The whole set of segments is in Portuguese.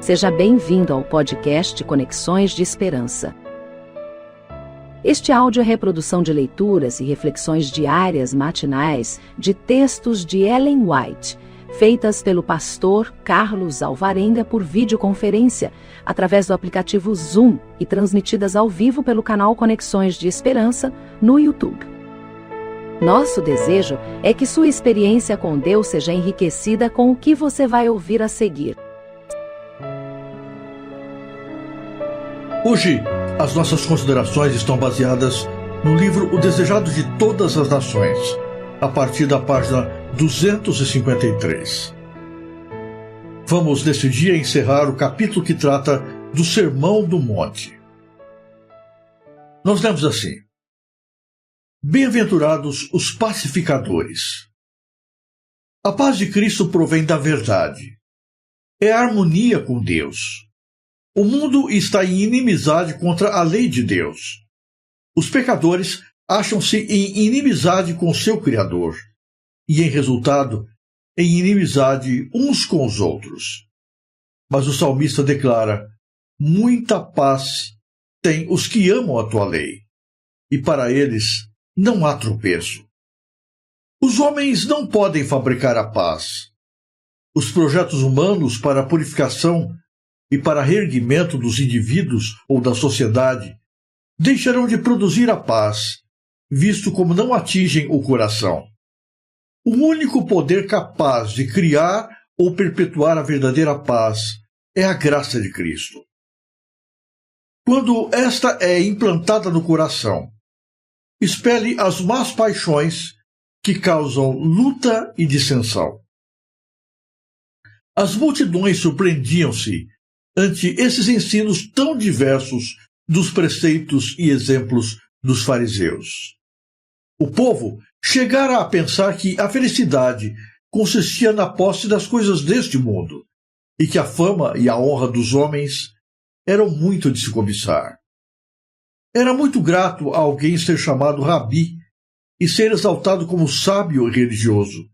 Seja bem-vindo ao podcast Conexões de Esperança. Este áudio é reprodução de leituras e reflexões diárias matinais de textos de Ellen White, feitas pelo pastor Carlos Alvarenga por videoconferência, através do aplicativo Zoom e transmitidas ao vivo pelo canal Conexões de Esperança no YouTube. Nosso desejo é que sua experiência com Deus seja enriquecida com o que você vai ouvir a seguir. Hoje, as nossas considerações estão baseadas no livro O Desejado de Todas as Nações, a partir da página 253. Vamos, nesse dia, encerrar o capítulo que trata do Sermão do Monte. Nós lemos assim: Bem-aventurados os pacificadores. A paz de Cristo provém da verdade. É a harmonia com Deus. O mundo está em inimizade contra a lei de Deus. Os pecadores acham-se em inimizade com seu Criador e, em resultado, em inimizade uns com os outros. Mas o salmista declara: muita paz têm os que amam a tua lei, e para eles não há tropeço. Os homens não podem fabricar a paz. Os projetos humanos para a purificação e para reerguimento dos indivíduos ou da sociedade deixarão de produzir a paz, visto como não atingem o coração. O único poder capaz de criar ou perpetuar a verdadeira paz é a graça de Cristo. Quando esta é implantada no coração, expele as más paixões que causam luta e dissensão. As multidões surpreendiam-se ante esses ensinos tão diversos dos preceitos e exemplos dos fariseus. O povo chegara a pensar que a felicidade consistia na posse das coisas deste mundo, e que a fama e a honra dos homens eram muito de se cobiçar. Era muito grato a alguém ser chamado rabi e ser exaltado como sábio e religioso,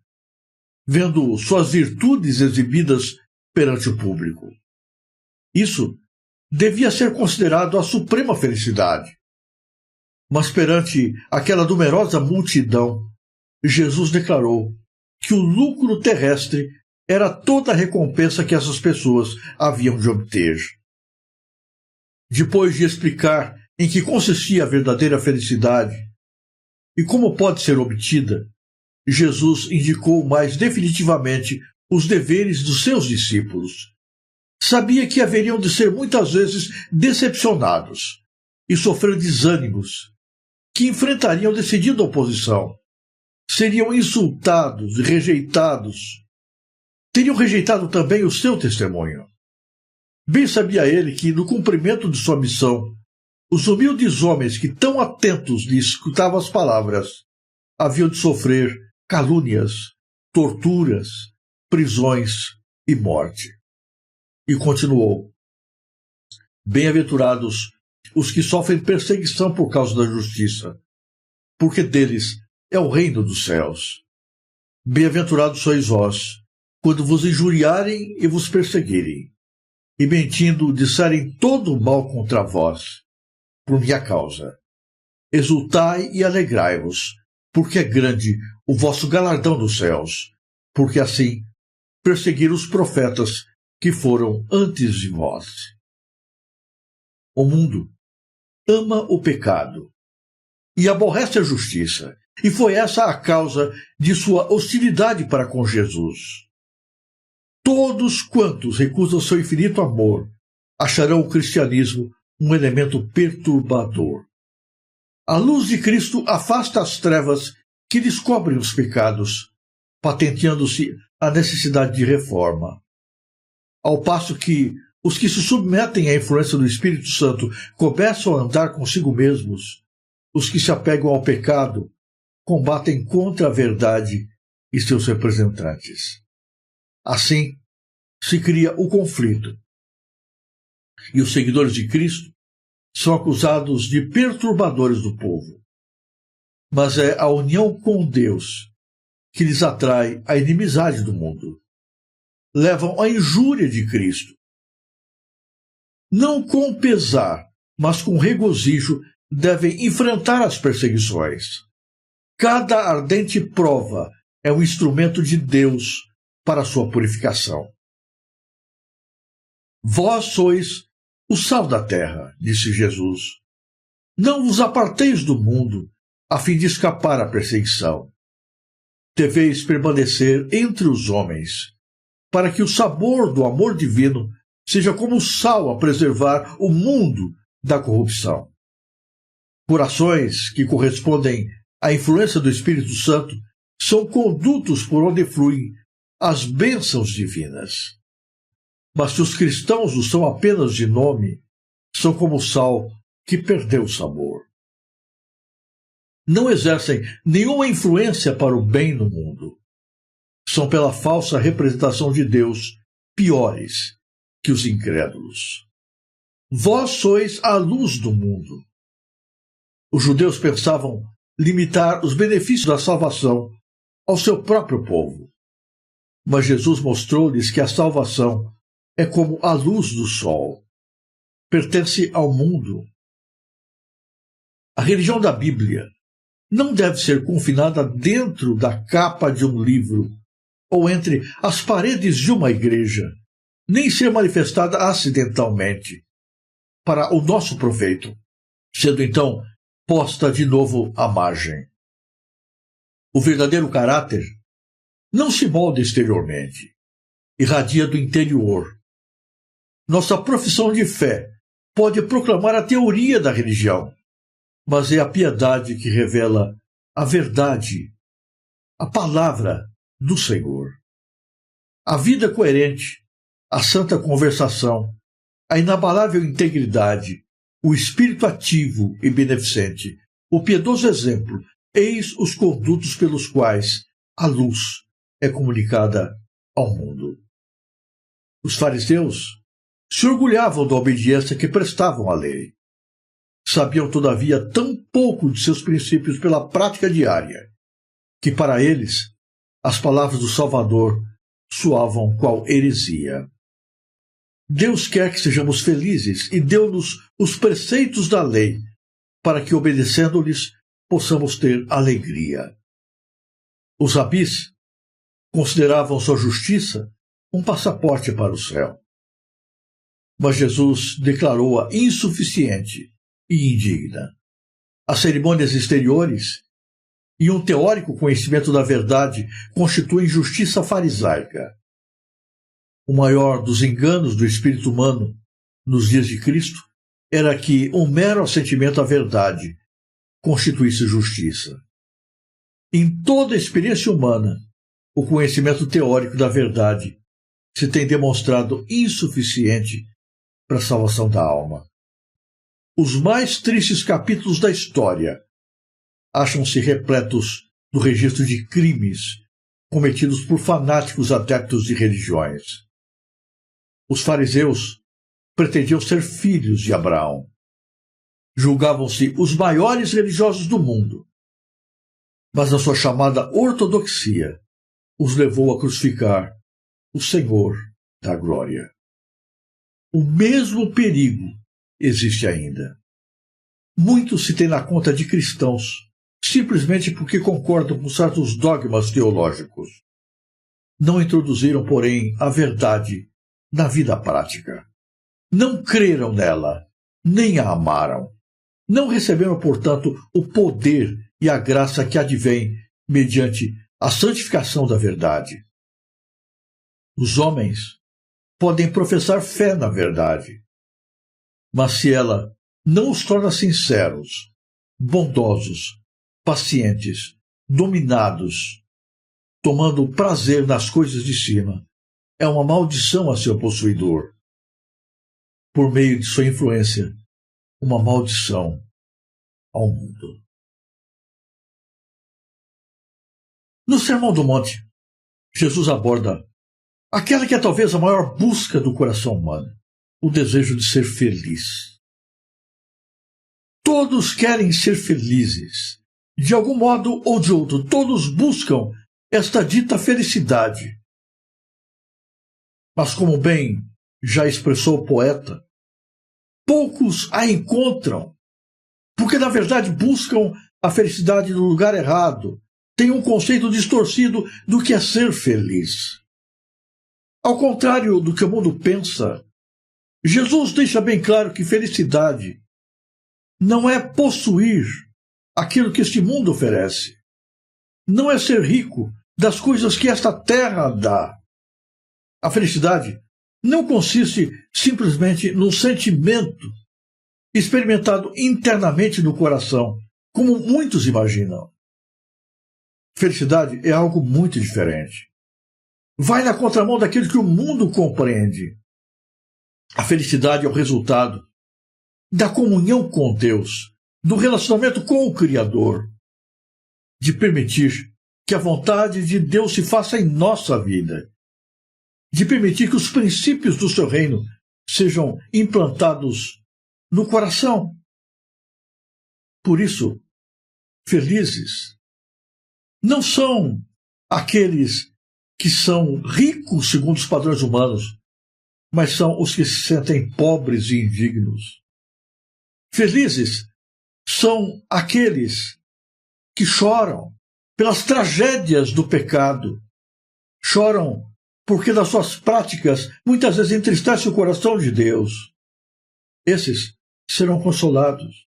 vendo suas virtudes exibidas perante o público. Isso devia ser considerado a suprema felicidade. Mas perante aquela numerosa multidão, Jesus declarou que o lucro terrestre era toda a recompensa que essas pessoas haviam de obter. Depois de explicar em que consistia a verdadeira felicidade e como pode ser obtida, Jesus indicou mais definitivamente os deveres dos seus discípulos. Sabia que haveriam de ser muitas vezes decepcionados e sofrer desânimos, que enfrentariam decidida oposição, seriam insultados e rejeitados. Teriam rejeitado também o seu testemunho. Bem sabia ele que, no cumprimento de sua missão, os humildes homens que tão atentos lhe escutavam as palavras haviam de sofrer calúnias, torturas, prisões e morte. E continuou: Bem-aventurados os que sofrem perseguição por causa da justiça, porque deles é o reino dos céus. Bem-aventurados sois vós, quando vos injuriarem e vos perseguirem, e mentindo disserem todo o mal contra vós, por minha causa. Exultai e alegrai-vos, porque é grande o vosso galardão nos céus, porque assim perseguiram os profetas que foram antes de vós. O mundo ama o pecado e aborrece a justiça, e foi essa a causa de sua hostilidade para com Jesus. Todos quantos recusam seu infinito amor acharão o cristianismo um elemento perturbador. A luz de Cristo afasta as trevas que descobrem os pecados, patenteando-se a necessidade de reforma. Ao passo que os que se submetem à influência do Espírito Santo começam a andar consigo mesmos, os que se apegam ao pecado combatem contra a verdade e seus representantes. Assim, se cria o conflito. E os seguidores de Cristo são acusados de perturbadores do povo. Mas é a união com Deus que lhes atrai a inimizade do mundo. Levam a injúria de Cristo não com pesar, mas com regozijo, devem enfrentar as perseguições. Cada ardente prova é um instrumento de Deus para a sua purificação. Vós sois o sal da terra, disse Jesus. Não vos aparteis do mundo, a fim de escapar à perseguição. Deveis permanecer entre os homens, para que o sabor do amor divino seja como o sal a preservar o mundo da corrupção. Corações que correspondem à influência do Espírito Santo são condutos por onde fluem as bênçãos divinas. Mas se os cristãos o são apenas de nome, são como o sal que perdeu o sabor. Não exercem nenhuma influência para o bem no mundo. São, pela falsa representação de Deus, piores que os incrédulos. Vós sois a luz do mundo. Os judeus pensavam limitar os benefícios da salvação ao seu próprio povo. Mas Jesus mostrou-lhes que a salvação é como a luz do sol. Pertence ao mundo. A religião da Bíblia não deve ser confinada dentro da capa de um livro ou entre as paredes de uma igreja, nem ser manifestada acidentalmente, para o nosso proveito, sendo então posta de novo à margem. O verdadeiro caráter não se molda exteriormente, irradia do interior. Nossa profissão de fé pode proclamar a teoria da religião, mas é a piedade que revela a verdade, a palavra do Senhor. A vida coerente, a santa conversação, a inabalável integridade, o espírito ativo e beneficente, o piedoso exemplo, eis os condutos pelos quais a luz é comunicada ao mundo. Os fariseus se orgulhavam da obediência que prestavam à lei. Sabiam, todavia, tão pouco de seus princípios pela prática diária, que para eles as palavras do Salvador soavam qual heresia. Deus quer que sejamos felizes e deu-nos os preceitos da lei, para que, obedecendo-lhes, possamos ter alegria. Os rabis consideravam sua justiça um passaporte para o céu. Mas Jesus declarou-a insuficiente e indigna. As cerimônias exteriores e um teórico conhecimento da verdade constituem justiça farisaica. O maior dos enganos do espírito humano nos dias de Cristo era que um mero assentimento à verdade constituísse justiça. Em toda a experiência humana, o conhecimento teórico da verdade se tem demonstrado insuficiente para a salvação da alma. Os mais tristes capítulos da história acham-se repletos do registro de crimes cometidos por fanáticos adeptos de religiões. Os fariseus pretendiam ser filhos de Abraão. Julgavam-se os maiores religiosos do mundo. Mas a sua chamada ortodoxia os levou a crucificar o Senhor da glória. O mesmo perigo existe ainda. Muitos se têm na conta de cristãos, simplesmente porque concordam com certos dogmas teológicos. Não introduziram, porém, a verdade na vida prática. Não creram nela, nem a amaram. Não receberam, portanto, o poder e a graça que advém mediante a santificação da verdade. Os homens podem professar fé na verdade, mas se ela não os torna sinceros, bondosos, pacientes, dominados, tomando prazer nas coisas de cima, é uma maldição a seu possuidor. Por meio de sua influência, uma maldição ao mundo. No Sermão do Monte, Jesus aborda aquela que é talvez a maior busca do coração humano, o desejo de ser feliz. Todos querem ser felizes. De algum modo ou de outro, todos buscam esta dita felicidade. Mas como bem já expressou o poeta, poucos a encontram, porque na verdade buscam a felicidade no lugar errado, têm um conceito distorcido do que é ser feliz. Ao contrário do que o mundo pensa, Jesus deixa bem claro que felicidade não é possuir aquilo que este mundo oferece, não é ser rico das coisas que esta terra dá. A felicidade não consiste simplesmente no sentimento experimentado internamente no coração, como muitos imaginam. Felicidade é algo muito diferente. Vai na contramão daquilo que o mundo compreende. A felicidade é o resultado da comunhão com Deus, do relacionamento com o Criador, de permitir que a vontade de Deus se faça em nossa vida, de permitir que os princípios do seu reino sejam implantados no coração. Por isso, felizes não são aqueles que são ricos segundo os padrões humanos, mas são os que se sentem pobres e indignos. Felizes são aqueles que choram pelas tragédias do pecado, choram porque das suas práticas muitas vezes entristecem o coração de Deus. Esses serão consolados.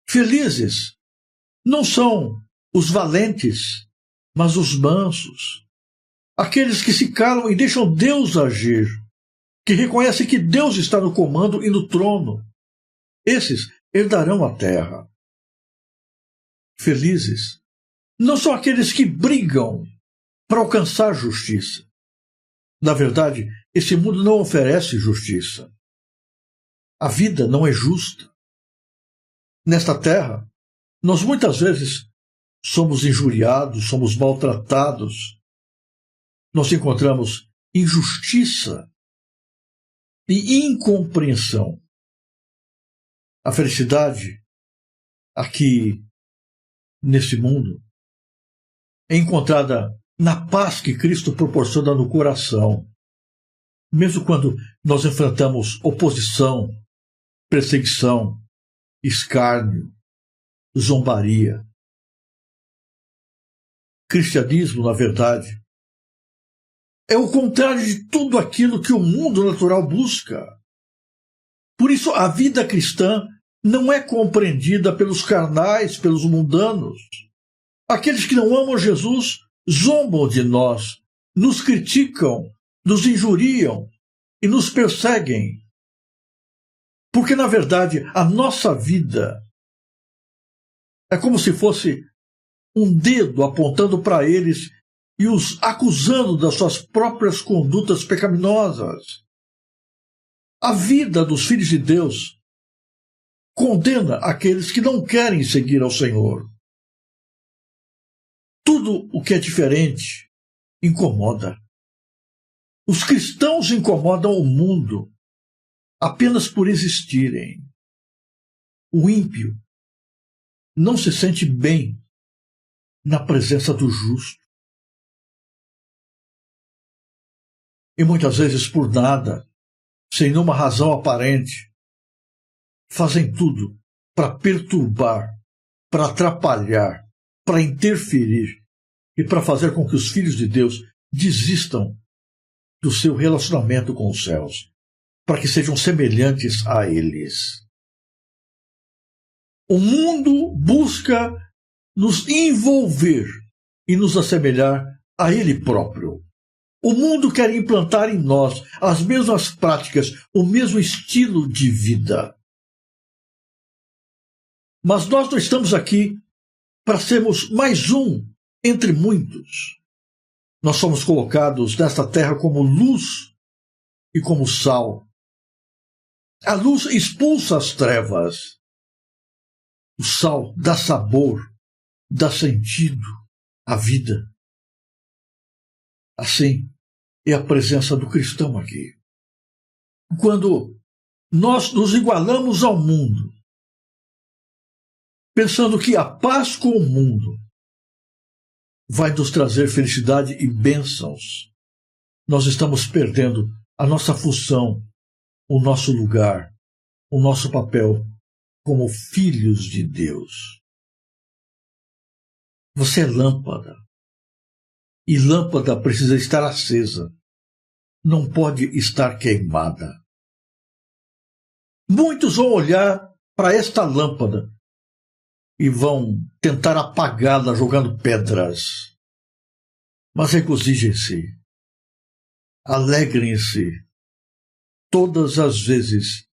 Felizes não são os valentes, mas os mansos, aqueles que se calam e deixam Deus agir, que reconhecem que Deus está no comando e no trono. Esses herdarão a terra. Felizes não são aqueles que brigam para alcançar justiça. Na verdade, esse mundo não oferece justiça. A vida não é justa. Nesta terra, nós muitas vezes somos injuriados, somos maltratados. Nós encontramos injustiça e incompreensão. A felicidade aqui nesse mundo é encontrada na paz que Cristo proporciona no coração, mesmo quando nós enfrentamos oposição, perseguição, escárnio, zombaria. Cristianismo, na verdade, é o contrário de tudo aquilo que o mundo natural busca. Por isso, a vida cristã não é compreendida pelos carnais, pelos mundanos. Aqueles que não amam Jesus zombam de nós, nos criticam, nos injuriam e nos perseguem. Porque, na verdade, a nossa vida é como se fosse um dedo apontando para eles e os acusando das suas próprias condutas pecaminosas. A vida dos filhos de Deus condena aqueles que não querem seguir ao Senhor. Tudo o que é diferente incomoda. Os cristãos incomodam o mundo apenas por existirem. O ímpio não se sente bem na presença do justo. E muitas vezes por nada, sem nenhuma razão aparente, fazem tudo para perturbar, para atrapalhar, para interferir e para fazer com que os filhos de Deus desistam do seu relacionamento com os céus, para que sejam semelhantes a eles. O mundo busca nos envolver e nos assemelhar a ele próprio. O mundo quer implantar em nós as mesmas práticas, o mesmo estilo de vida. Mas nós não estamos aqui para sermos mais um entre muitos. Nós somos colocados nesta terra como luz e como sal. A luz expulsa as trevas. O sal dá sabor, dá sentido à vida. Assim é a presença do cristão aqui. Quando nós nos igualamos ao mundo, pensando que a paz com o mundo vai nos trazer felicidade e bênçãos, nós estamos perdendo a nossa função o nosso lugar, o nosso papel como filhos de Deus. Você é lâmpada. E lâmpada precisa estar acesa. Não pode estar queimada. Muitos vão olhar para esta lâmpada e vão tentar apagá-la jogando pedras. Mas regozijem-se, alegrem-se todas as vezes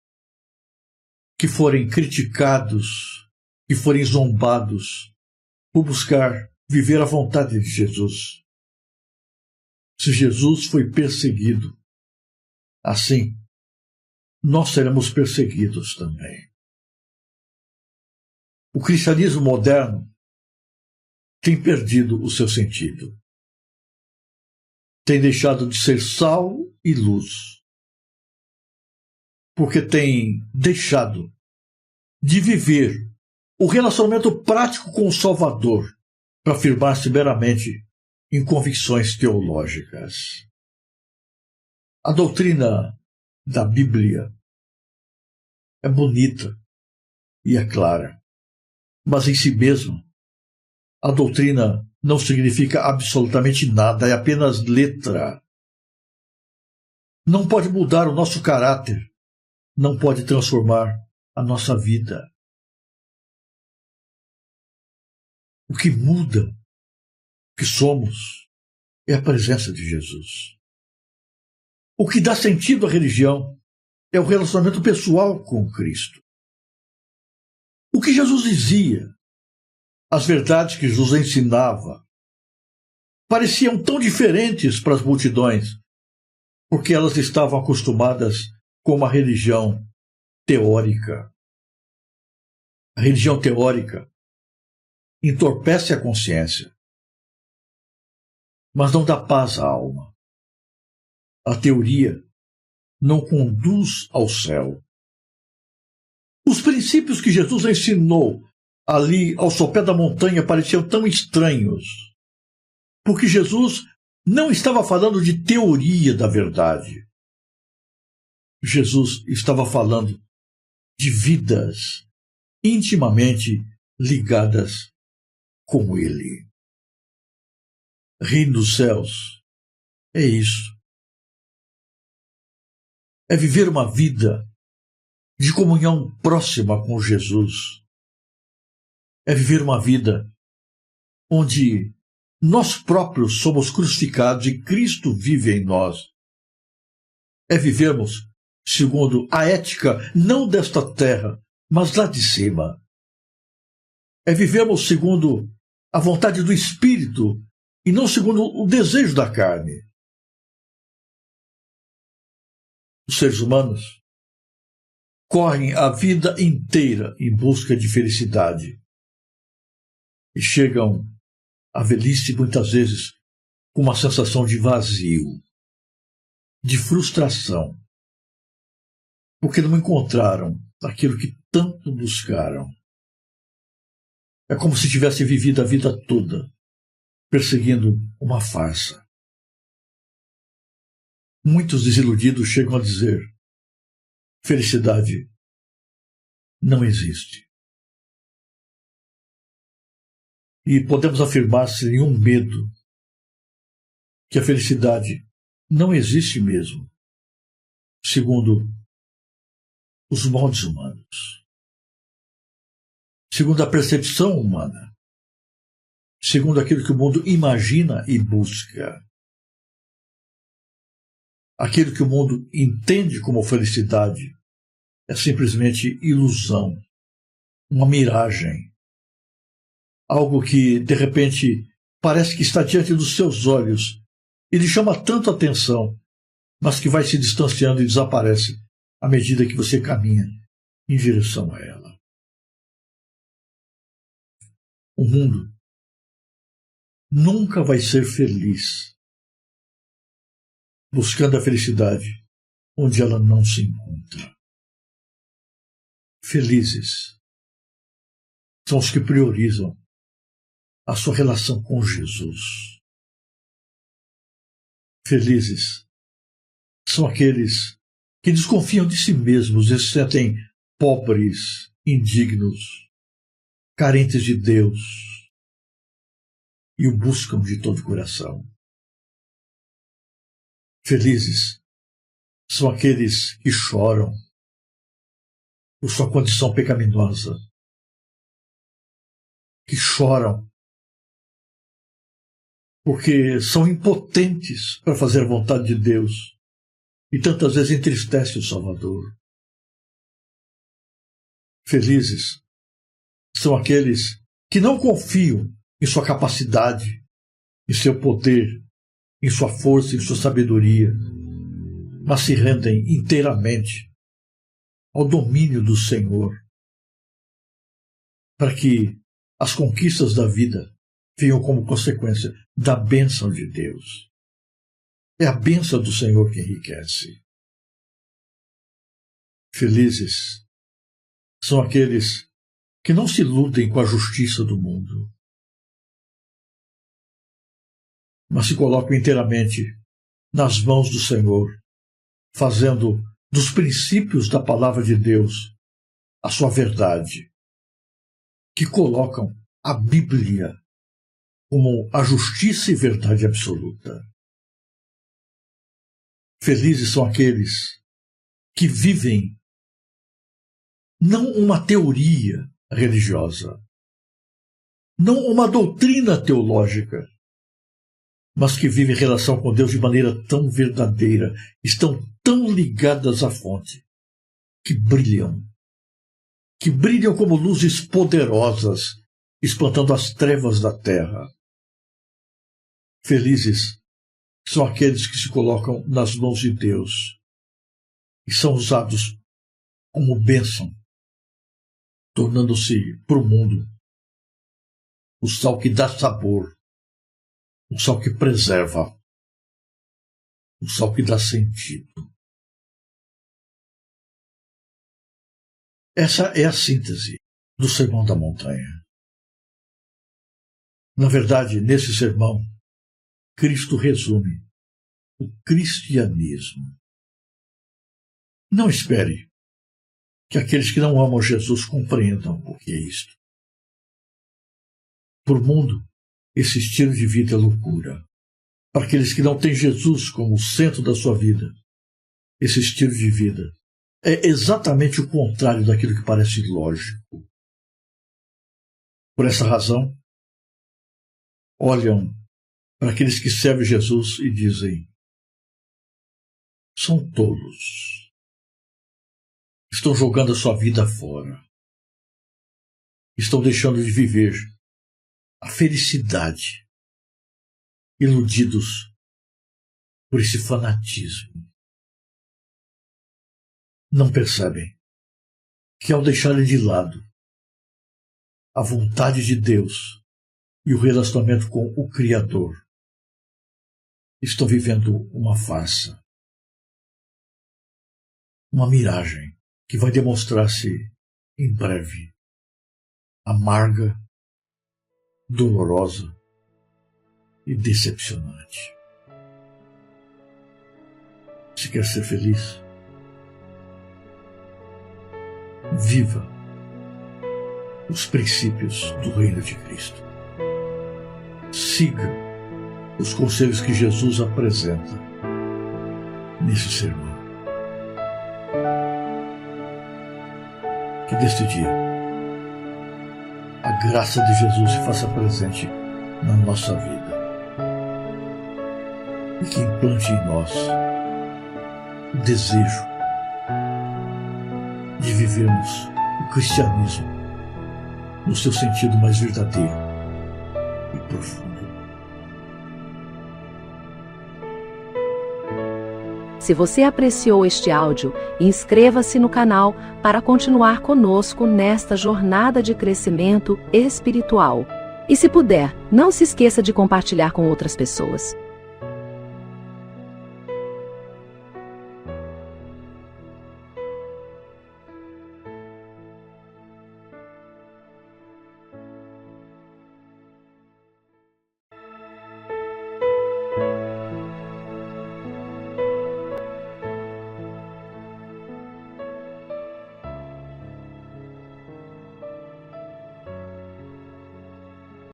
que forem criticados, que forem zombados por buscar viver a vontade de Jesus. Se Jesus foi perseguido, assim, nós seremos perseguidos também. O cristianismo moderno tem perdido o seu sentido. Tem deixado de ser sal e luz. Porque tem deixado de viver o relacionamento prático com o Salvador para afirmar-se meramente em convicções teológicas. A doutrina da Bíblia é bonita e é clara, mas em si mesma a doutrina não significa absolutamente nada, é apenas letra. Não pode mudar o nosso caráter, não pode transformar a nossa vida. O que muda, o que somos, é a presença de Jesus. O que dá sentido à religião é o relacionamento pessoal com Cristo. O que Jesus dizia, as verdades que Jesus ensinava, pareciam tão diferentes para as multidões, porque elas estavam acostumadas com uma religião teórica. A religião teórica entorpece a consciência, mas não dá paz à alma. A teoria não conduz ao céu. Os princípios que Jesus ensinou ali ao sopé da montanha pareciam tão estranhos, porque Jesus não estava falando de teoria da verdade. Jesus estava falando de vidas intimamente ligadas com Ele. Reino dos céus é isso. É viver uma vida de comunhão próxima com Jesus. É viver uma vida onde nós próprios somos crucificados e Cristo vive em nós. É vivermos segundo a ética não desta terra, mas lá de cima. É vivermos segundo a vontade do Espírito e não segundo o desejo da carne. Os seres humanos correm a vida inteira em busca de felicidade e chegam à velhice muitas vezes com uma sensação de vazio, de frustração, porque não encontraram aquilo que tanto buscaram. É como se tivessem vivido a vida toda perseguindo uma farsa. Muitos desiludidos chegam a dizer: felicidade não existe. E podemos afirmar sem nenhum medo que a felicidade não existe mesmo, segundo os moldes humanos, segundo a percepção humana, segundo aquilo que o mundo imagina e busca. Aquilo que o mundo entende como felicidade é simplesmente ilusão, uma miragem, algo que, de repente, parece que está diante dos seus olhos e lhe chama tanto a atenção, mas que vai se distanciando e desaparece à medida que você caminha em direção a ela. O mundo nunca vai ser feliz buscando a felicidade onde ela não se encontra. Felizes são os que priorizam a sua relação com Jesus. Felizes são aqueles que desconfiam de si mesmos e se sentem pobres, indignos, carentes de Deus e o buscam de todo o coração. Felizes são aqueles que choram por sua condição pecaminosa, que choram porque são impotentes para fazer a vontade de Deus e tantas vezes entristece o Salvador. Felizes são aqueles que não confiam em sua capacidade, em seu poder, em sua força, em sua sabedoria, mas se rendem inteiramente ao domínio do Senhor, para que as conquistas da vida venham como consequência da bênção de Deus. É a bênção do Senhor que enriquece. Felizes são aqueles que não se iludem com a justiça do mundo, mas se colocam inteiramente nas mãos do Senhor, fazendo dos princípios da palavra de Deus a sua verdade, que colocam a Bíblia como a justiça e verdade absoluta. Felizes são aqueles que vivem não uma teoria religiosa, não uma doutrina teológica, mas que vivem relação com Deus de maneira tão verdadeira, estão tão ligadas à fonte, que brilham como luzes poderosas, espantando as trevas da terra. Felizes são aqueles que se colocam nas mãos de Deus e são usados como bênção, tornando-se para o mundo o sal que dá sabor, o sal que preserva, o sal que dá sentido. Essa é a síntese do Sermão da Montanha. Na verdade, nesse sermão, Cristo resume o cristianismo. Não espere que aqueles que não amam Jesus compreendam o que é isto. Para o mundo, esse estilo de vida é loucura. Para aqueles que não têm Jesus como o centro da sua vida, esse estilo de vida é exatamente o contrário daquilo que parece lógico. Por essa razão, olham para aqueles que servem Jesus e dizem: são tolos. Estão jogando a sua vida fora. Estão deixando de viver a felicidade, iludidos por esse fanatismo. Não percebem que, ao deixarem de lado a vontade de Deus e o relacionamento com o Criador, estão vivendo uma farsa, uma miragem que vai demonstrar-se em breve amarga, dolorosa e decepcionante. Se quer ser feliz, viva os princípios do reino de Cristo. Siga os conselhos que Jesus apresenta nesse sermão. Que deste dia a graça de Jesus se faça presente na nossa vida e que implante em nós o desejo de vivermos o cristianismo no seu sentido mais verdadeiro e profundo. Se você apreciou este áudio, inscreva-se no canal para continuar conosco nesta jornada de crescimento espiritual. E se puder, não se esqueça de compartilhar com outras pessoas.